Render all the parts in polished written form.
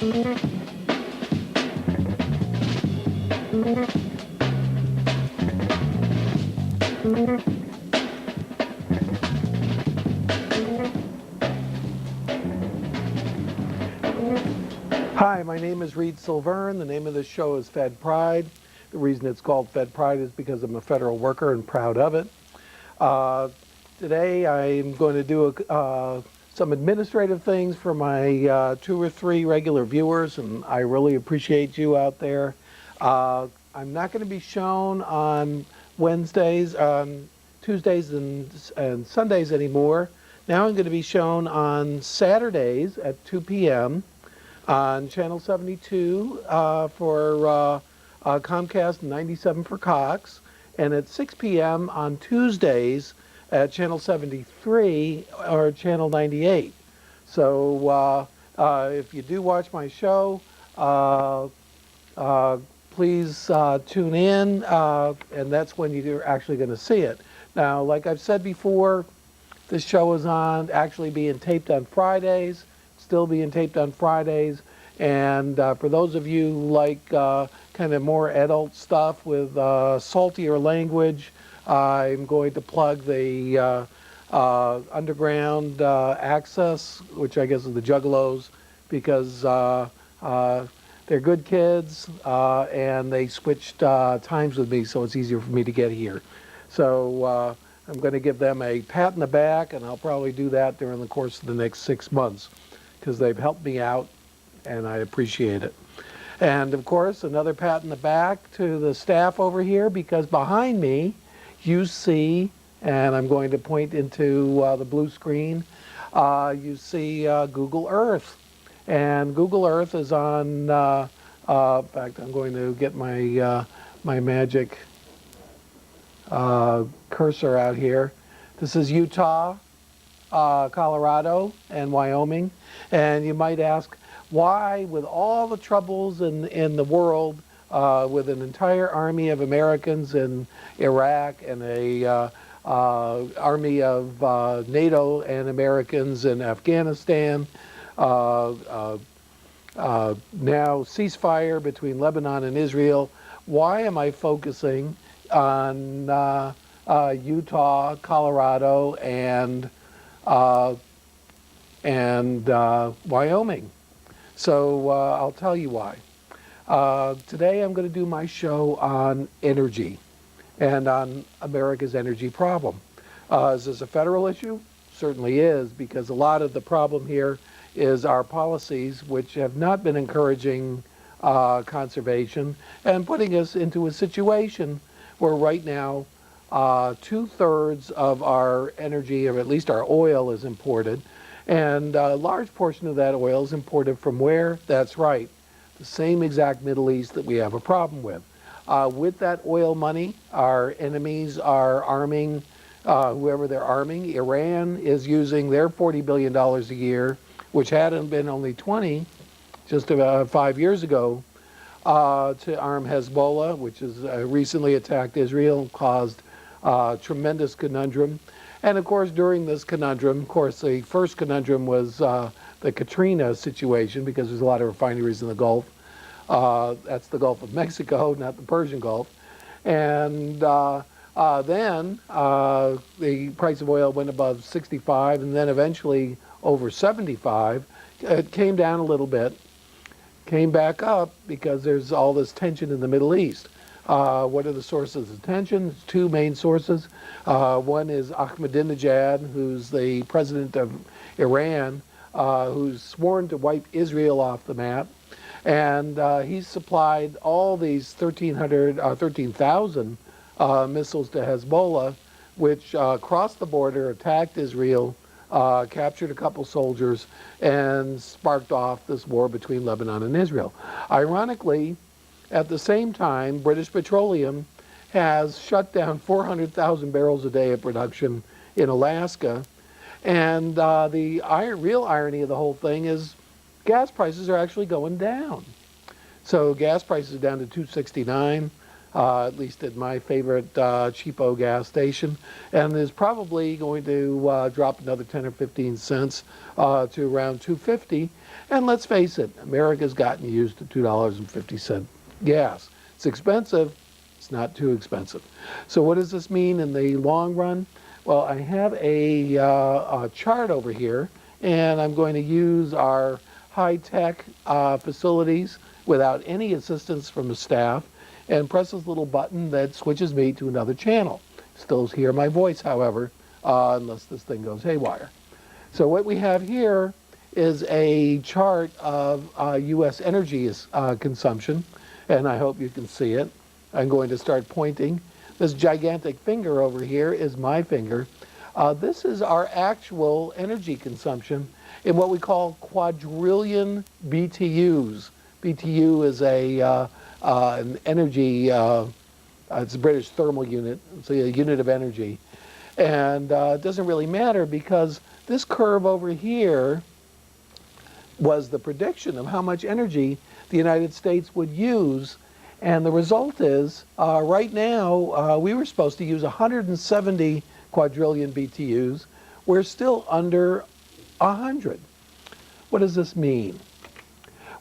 Hi, my name is Reed Silverne. The name of this show is Fed Pride. The reason it's called Fed Pride is because I'm a federal worker and proud of it. Today I'm going to do some administrative things for my 2 or 3 regular viewers, and I really appreciate you out there. I'm not going to be shown on Wednesdays, Tuesdays, and Sundays anymore. Now I'm going to be shown on Saturdays at 2 p.m. on Channel 72 for Comcast, 97 for Cox, and at 6 p.m. on Tuesdays at Channel 73 or Channel 98. So if you do watch my show, please tune in, and that's when you're actually going to see it. Now, like I've said before, this show is actually being taped on Fridays, still being taped on Fridays, and for those of you who like kind of more adult stuff with saltier language, I'm going to plug the underground access, which I guess is the Juggalos, because they're good kids, and they switched times with me, so it's easier for me to get here. So I'm going to give them a pat in the back, and I'll probably do that during the course of the next 6 months, because they've helped me out, and I appreciate it. And of course, another pat in the back to the staff over here, because behind me you see, and I'm going to point into the blue screen, you see Google Earth. And Google Earth is on, in fact, I'm going to get my, my magic cursor out here. This is Utah, Colorado, and Wyoming. And you might ask, why, with all the troubles in the world, with an entire army of Americans in Iraq and a army of NATO and Americans in Afghanistan, now ceasefire between Lebanon and Israel, why am I focusing on Utah, Colorado, and Wyoming? So I'll tell you why. Today I'm going to do my show on energy and on America's energy problem. Is this a federal issue? Certainly is, because a lot of the problem here is our policies, which have not been encouraging conservation and putting us into a situation where right now 2/3 of our energy, or at least our oil, is imported. And a large portion of that oil is imported from where? That's right, the same exact Middle East that we have a problem with. With that oil money, our enemies are arming whoever they're arming. Iran is using their $40 billion a year, which hadn't been only 20 just about 5 years ago, to arm Hezbollah, which has recently attacked Israel, caused tremendous conundrum. And of course, during this conundrum, of course, the first conundrum was the Katrina situation, because there's a lot of refineries in the Gulf. That's the Gulf of Mexico, not the Persian Gulf. And then the price of oil went above 65, and then eventually over 75. It came down a little bit, came back up because there's all this tension in the Middle East. What are the sources of tension? There's 2 main sources. One is Ahmadinejad, who's the president of Iran, who's sworn to wipe Israel off the map. And he's supplied all these 13,000 missiles to Hezbollah, which crossed the border, attacked Israel, captured a couple soldiers, and sparked off this war between Lebanon and Israel. Ironically, at the same time, British Petroleum has shut down 400,000 barrels a day of production in Alaska. And the real irony of the whole thing is gas prices are actually going down. So gas prices are down to $2.69. at least at my favorite cheapo gas station, and is probably going to drop another 10 or 15 cents to around 2.50. And let's face it, America's gotten used to $2.50 gas. It's expensive. It's not too expensive. So what does this mean in the long run? Well, I have a chart over here, and I'm going to use our high-tech facilities without any assistance from the staff, and press this little button that switches me to another channel. Still hear my voice, however, unless this thing goes haywire. So what we have here is a chart of U.S. energy consumption, and I hope you can see it. I'm going to start pointing. This gigantic finger over here is my finger. This is our actual energy consumption in what we call quadrillion BTUs. BTU is an energy, it's a British thermal unit, it's a unit of energy. And it doesn't really matter because this curve over here was the prediction of how much energy the United States would use. And the result is, right now, we were supposed to use 170 quadrillion BTUs. We're still under 100. What does this mean?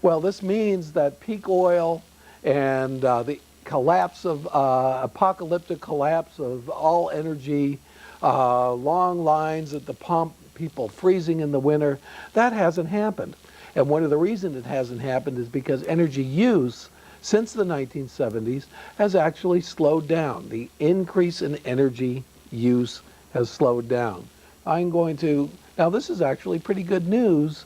Well, this means that peak oil and the collapse of, apocalyptic collapse of all energy, long lines at the pump, people freezing in the winter, that hasn't happened. And one of the reasons it hasn't happened is because energy use since the 1970s has actually slowed down. The increase in energy use has slowed down. Now this is actually pretty good news,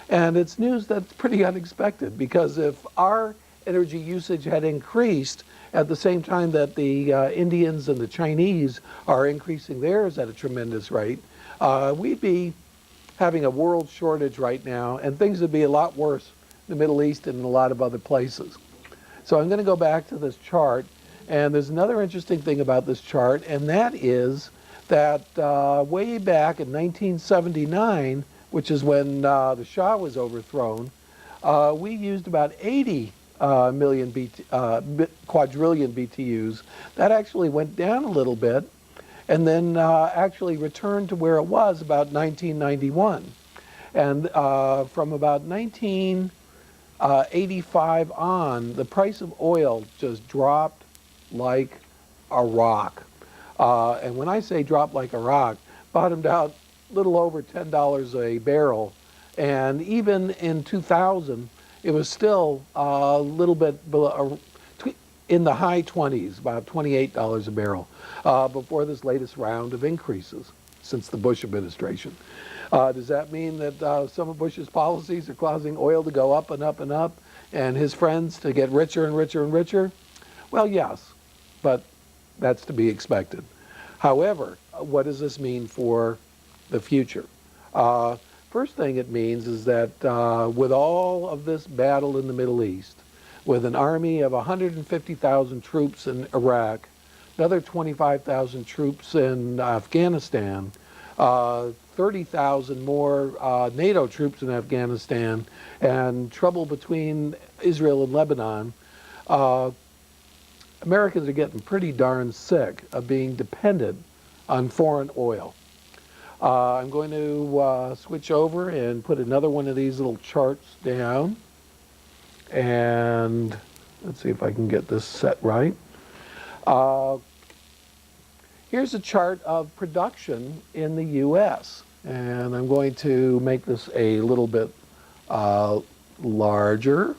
and it's news that's pretty unexpected, because if our energy usage had increased at the same time that the Indians and the Chinese are increasing theirs at a tremendous rate, we'd be having a world shortage right now, and things would be a lot worse in the Middle East and in a lot of other places. So I'm going to go back to this chart, and there's another interesting thing about this chart, and that is that way back in 1979, which is when the Shah was overthrown, we used about 80 quadrillion BTUs. That actually went down a little bit, and then actually returned to where it was about 1991. And from about 1985 on, the price of oil just dropped like a rock. And when I say dropped like a rock, bottomed out a little over $10 a barrel. And even in 2000, it was still a little bit below, in the high 20s, about $28 a barrel, before this latest round of increases since the Bush administration. Does that mean that some of Bush's policies are causing oil to go up and up and up, and his friends to get richer and richer and richer? Well, yes, but that's to be expected. However, what does this mean for the future? First thing it means is that with all of this battle in the Middle East, with an army of 150,000 troops in Iraq, another 25,000 troops in Afghanistan, 30,000 more NATO troops in Afghanistan, and trouble between Israel and Lebanon, Americans are getting pretty darn sick of being dependent on foreign oil. I'm going to switch over and put another one of these little charts down. And let's see if I can get this set right. Here's a chart of production in the U.S. And I'm going to make this a little bit larger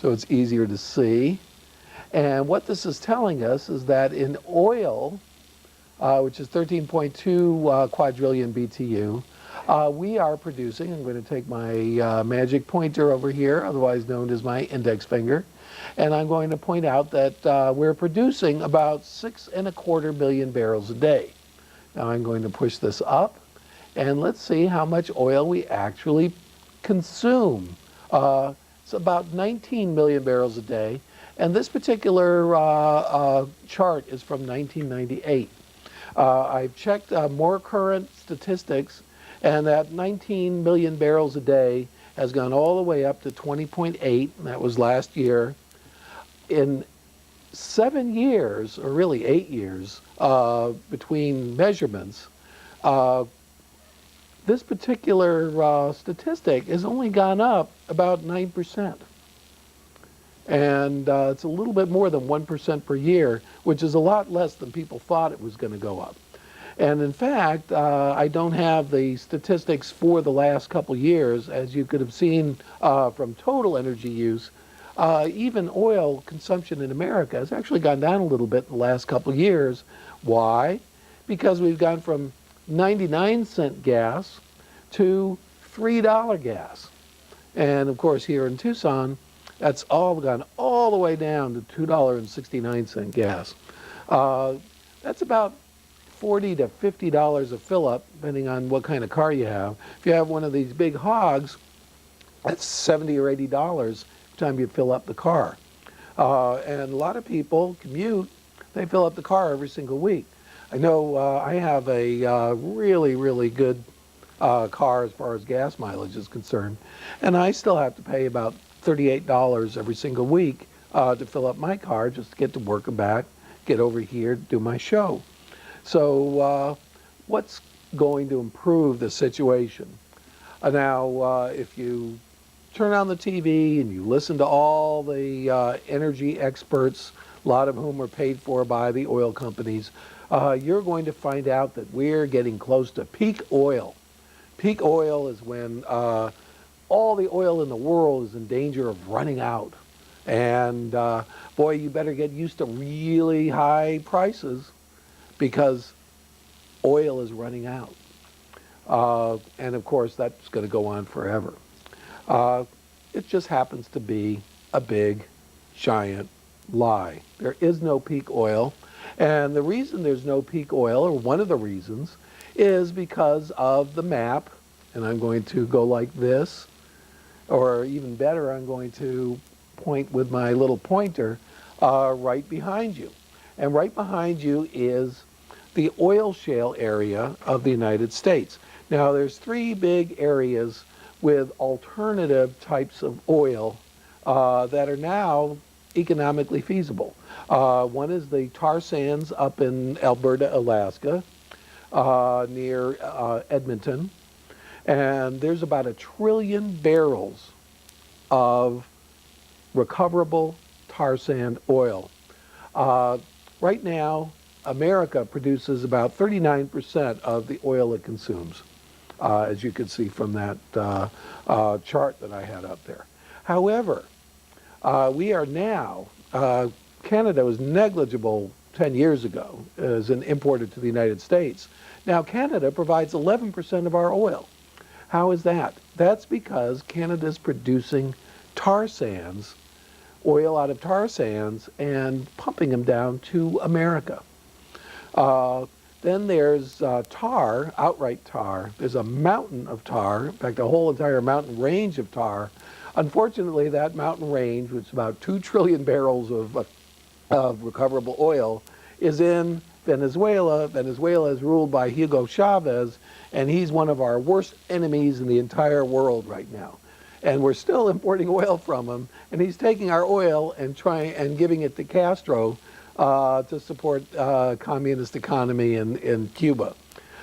so it's easier to see. And what this is telling us is that in oil, which is 13.2 quadrillion BTU, we are producing, I'm going to take my magic pointer over here, otherwise known as my index finger, and I'm going to point out that we're producing about 6.25 million barrels a day. Now I'm going to push this up, and let's see how much oil we actually consume. It's about 19 million barrels a day, and this particular chart is from 1998. I've checked more current statistics, and that 19 million barrels a day has gone all the way up to 20.8, and that was last year. in 7 years, or really 8 years, between measurements, uh, this particular statistic has only gone up about 9%. And it's a little bit more than 1% per year, which is a lot less than people thought it was going to go up. And in fact, I don't have the statistics for the last couple years. As you could have seen from total energy use, even oil consumption in America has actually gone down a little bit in the last couple years. Why? Because we've gone from 99-cent gas to $3 gas. And of course, here in Tucson, that's all gone all the way down to $2.69 gas. That's about $40 to $50 a fill-up, depending on what kind of car you have. If you have one of these big hogs, that's $70 or $80 every time you fill up the car. And a lot of people commute, they fill up the car every single week. I know I have a really, really good car as far as gas mileage is concerned, and I still have to pay about $38 every single week to fill up my car just to get to work and back, get over here, do my show. So what's going to improve the situation? Now, if you turn on the TV and you listen to all the energy experts, a lot of whom are paid for by the oil companies, you're going to find out that we're getting close to peak oil. Peak oil is when all the oil in the world is in danger of running out. And boy, you better get used to really high prices because oil is running out. And of course, that's going to go on forever. It just happens to be a big, giant lie. There is no peak oil. And the reason there's no peak oil, or one of the reasons, is because of the map. And I'm going to go like this, or even better, I'm going to point with my little pointer right behind you. And right behind you is the oil shale area of the United States. Now, there's three big areas with alternative types of oil that are now economically feasible. One is the tar sands up in Alberta, Alaska, near Edmonton. And there's about 1 trillion barrels of recoverable tar sand oil. Right now, America produces about 39% of the oil it consumes, as you can see from that chart that I had up there. However, we are now, Canada was negligible 10 years ago as an importer to the United States. Now Canada provides 11% of our oil. How is that? That's because Canada is producing tar sands, oil out of tar sands, and pumping them down to America. Then there's tar, outright tar. There's a mountain of tar, in fact, a whole entire mountain range of tar. Unfortunately, that mountain range, which is about 2 trillion barrels of recoverable oil, is in Venezuela. Venezuela is ruled by Hugo Chavez, and he's one of our worst enemies in the entire world right now. And we're still importing oil from him, and he's taking our oil and giving it to Castro to support communist economy in Cuba.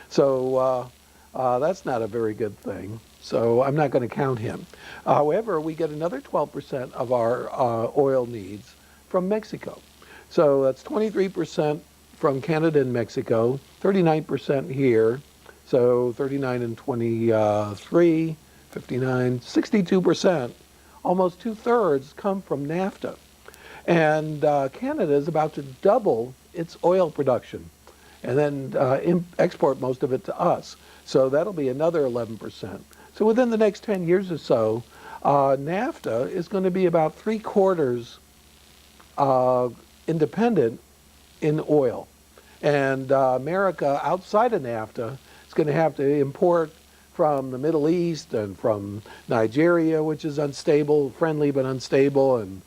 So that's not a very good thing. So I'm not going to count him. However, we get another 12% of our oil needs from Mexico. So that's 23% from Canada and Mexico, 39% here. So 39 and 23, 59, 62%, almost 2/3 come from NAFTA. And Canada is about to double its oil production and then export most of it to us. So that'll be another 11%. So within the next 10 years or so, NAFTA is going to be about 3/4 independent in oil. And America outside of NAFTA is going to have to import from the Middle East and from Nigeria, which is unstable, friendly but unstable, and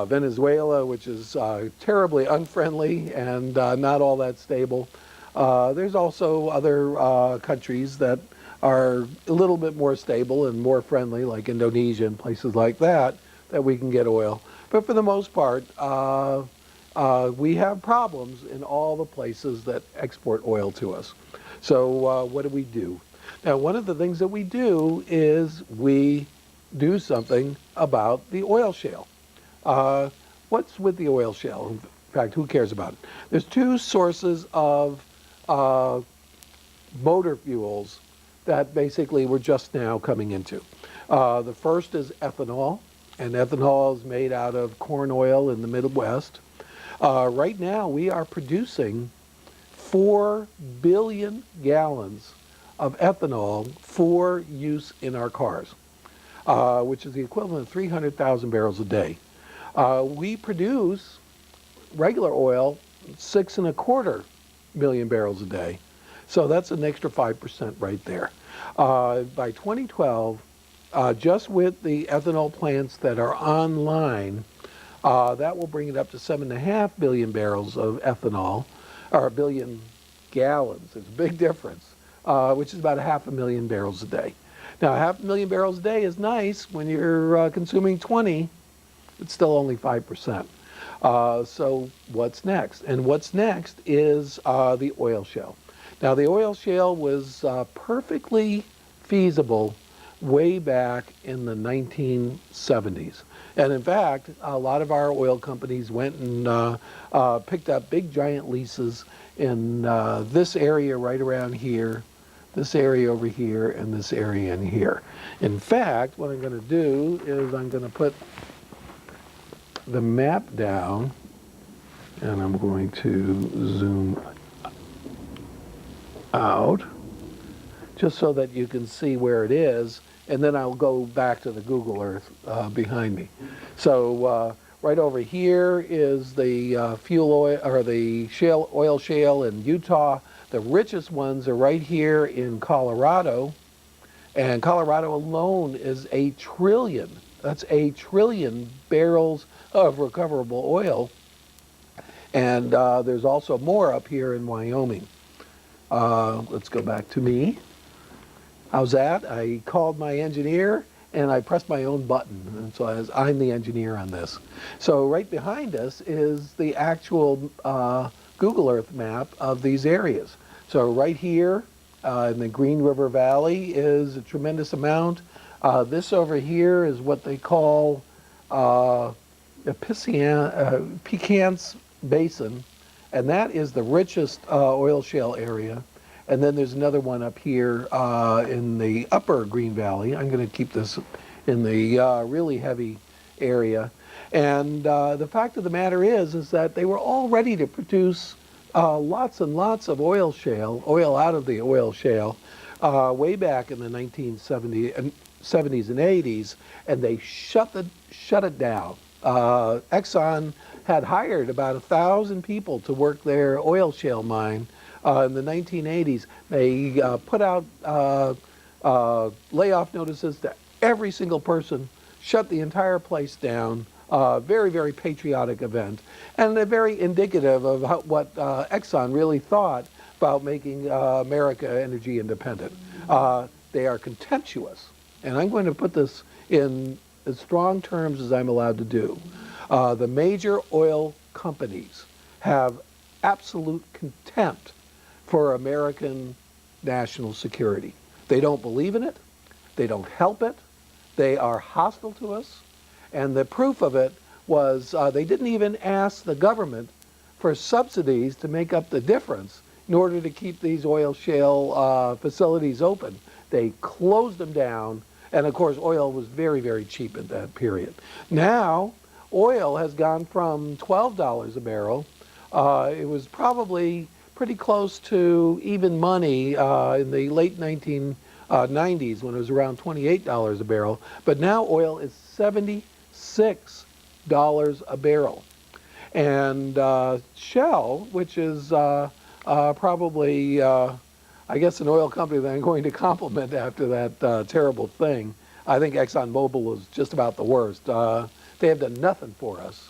Venezuela, which is terribly unfriendly and not all that stable. There's also other countries that are a little bit more stable and more friendly, like Indonesia and places like that, that we can get oil. But for the most part, we have problems in all the places that export oil to us. So what do we do? Now, one of the things that we do is we do something about the oil shale. Uh, what's with the oil shale? In fact, who cares about it? There's two sources of uh, motor fuels that basically we're just now coming into. The first is ethanol, and ethanol is made out of corn oil in the Midwest. Right now, we are producing 4 billion gallons of ethanol for use in our cars, which is the equivalent of 300,000 barrels a day. We produce regular oil 6.25 million barrels a day. So that's an extra 5% right there. By 2012, just with the ethanol plants that are online, that will bring it up to 7.5 billion barrels of ethanol, or a billion gallons. It's a big difference, which is about 500,000 barrels a day. Now, 500,000 barrels a day is nice. When you're consuming 20, it's still only 5%. So what's next? And what's next is the oil shale. Now, the oil shale was perfectly feasible way back in the 1970s. And in fact, a lot of our oil companies went and picked up big giant leases in this area right around here, this area over here, and this area in here. In fact, what I'm going to do is I'm going to put the map down, and I'm going to zoom out just so that you can see where it is, and then I'll go back to the Google Earth behind me. So right over here is the fuel oil, or the oil shale in Utah. The richest ones are right here in Colorado, and Colorado alone is 1 trillion. That's 1 trillion barrels of recoverable oil, and there's also more up here in Wyoming. Let's go back to me. How's that? I called my engineer and I pressed my own button, and so I'm the engineer on this. So right behind us is the actual Google Earth map of these areas. So right here in the Green River Valley is a tremendous amount. This over here is what they call the Pecans Basin, and that is the richest oil shale area. And then there's another one up here in the upper Green Valley. I'm going to keep this in the really heavy area. And the fact of the matter is that they were all ready to produce lots and lots of oil shale, oil out of the oil shale, way back in the 1970s and 80s, and they shut it down. Exxon had hired about 1,000 people to work their oil shale mine. In the 1980s, they put out layoff notices to every single person, shut the entire place down. Very, very patriotic event, and very indicative of what Exxon really thought about making America energy independent. They are contemptuous, and I'm going to put this in as strong terms as I'm allowed to do. The major oil companies have absolute contempt for American national security. They don't believe in it. They don't help it. They are hostile to us. And the proof of it was they didn't even ask the government for subsidies to make up the difference in order to keep these oil shale facilities open. They closed them down. And of course, oil was very, very cheap at that period. Now, oil has gone from $12 a barrel. It was probably pretty close to even money in the late 1990s when it was around $28 a barrel. But now oil is $76 a barrel. And Shell, which is probably, I guess, an oil company that I'm going to compliment after that terrible thing. I think ExxonMobil was just about the worst. They have done nothing for us.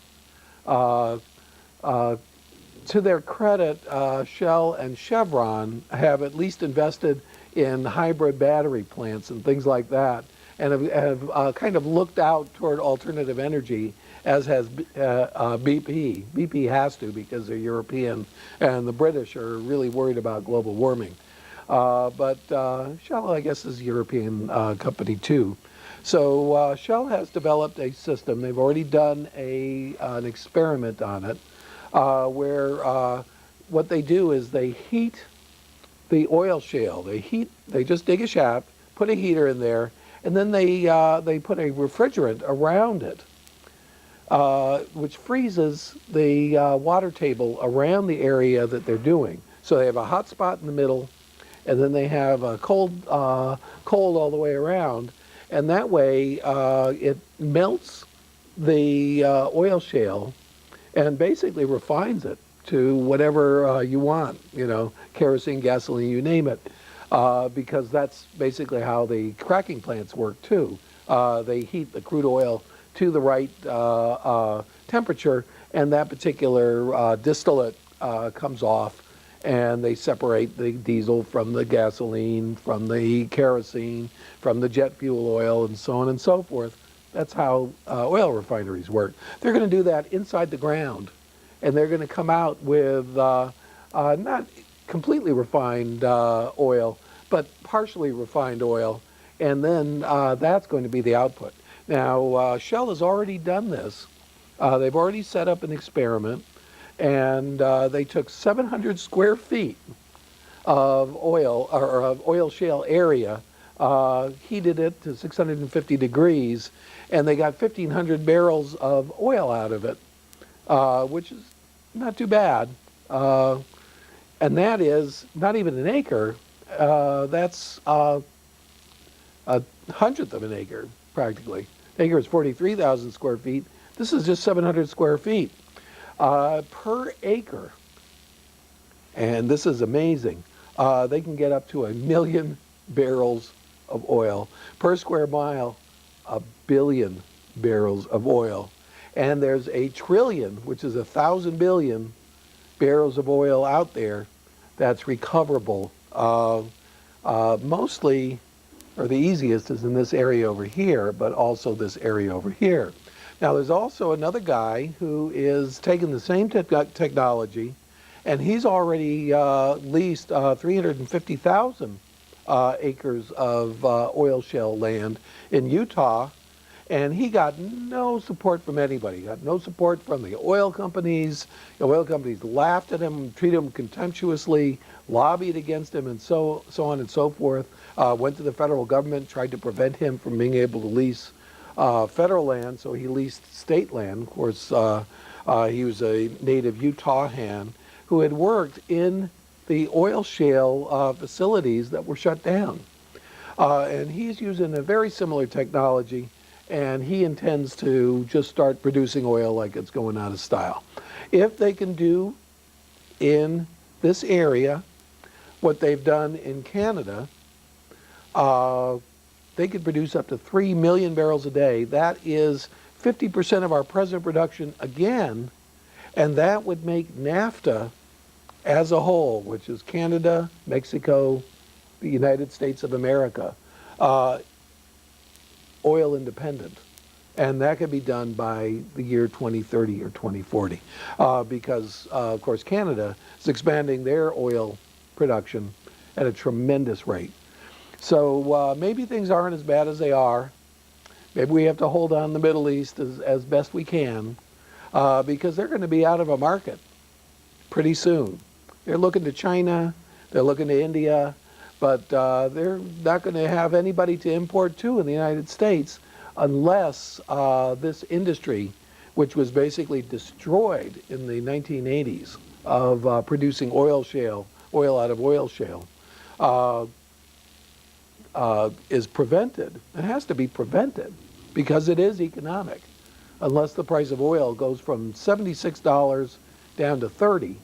To their credit, Shell and Chevron have at least invested in hybrid battery plants and things like that. and have kind of looked out toward alternative energy, as has BP. BP has to, because they're European, and the British are really worried about global warming. But Shell, I guess, is a European company too. So Shell has developed a system. They've already done an experiment on it, where what they do is they heat the oil shale. They just dig a shaft, put a heater in there, and then they put a refrigerant around it, which freezes the water table around the area that they're doing. So they have a hot spot in the middle, and then they have a cold all the way around, and that way it melts the oil shale and basically refines it to whatever you want, kerosene, gasoline, you name it, because that's basically how the cracking plants work too. They heat the crude oil to the right temperature, and that particular distillate comes off, and they separate the diesel from the gasoline, from the kerosene, from the jet fuel oil, and so on and so forth. That's how oil refineries work. They're going to do that inside the ground, and they're going to come out with not completely refined oil, but partially refined oil, and then that's going to be the output. Now, Shell has already done this. They've already set up an experiment, and they took 700 square feet of oil, or of oil shale area, heated it to 650 degrees, and they got 1,500 barrels of oil out of it, which is not too bad. And that is not even an acre. That's a hundredth of an acre, practically. An acre is 43,000 square feet. This is just 700 square feet per acre. And this is amazing. They can get up to 1 million barrels of oil. Per square mile, 1 billion barrels of oil. And there's 1 trillion, which is 1,000 billion barrels of oil out there that's recoverable. Mostly, or the easiest, is in this area over here, but also this area over here. Now, there's also another guy who is taking the same technology, and he's already leased 350,000 acres of oil shale land in Utah, and he got no support from anybody. He got no support from the oil companies. The oil companies laughed at him, treated him contemptuously, lobbied against him, and so on and so forth. Went to the federal government, tried to prevent him from being able to lease federal land, so he leased state land. Of course, he was a native Utahan who had worked in the oil shale facilities that were shut down. And he's using a very similar technology, and he intends to just start producing oil like it's going out of style. If they can do in this area what they've done in Canada, they could produce up to 3 million barrels a day. That is 50% of our present production again, and that would make NAFTA as a whole, which is Canada, Mexico, the United States of America, oil independent. And that could be done by the year 2030 or 2040, because, of course, Canada is expanding their oil production at a tremendous rate. So maybe things aren't as bad as they are. Maybe we have to hold on the Middle East as best we can, because they're going to be out of a market pretty soon. They're looking to China, they're looking to India, but they're not going to have anybody to import to in the United States unless this industry, which was basically destroyed in the 1980s of producing oil out of oil shale, is prevented. It has to be prevented because it is economic, unless the price of oil goes from $76 down to $30.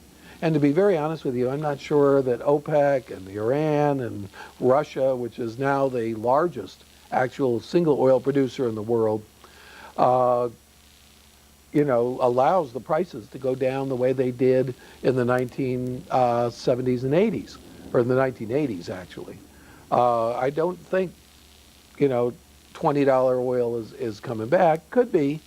And to be very honest with you, I'm not sure that OPEC and Iran and Russia, which is now the largest actual single oil producer in the world, allows the prices to go down the way they did in the 1970s and 80s, or in the 1980s actually. I don't think, $20 oil is coming back. Could be,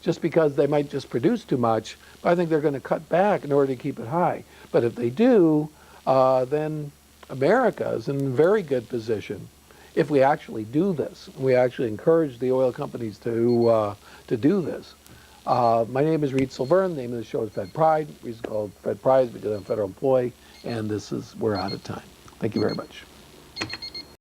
just because they might just produce too much, but I think they're going to cut back in order to keep it high. But if they do, then America is in a very good position if we actually do this. We actually encourage the oil companies to do this. My name is Reed Silverne. The name of the show is Fed Pride. The reason it's called Fed Pride is because I'm a federal employee, and we're out of time. Thank you very much.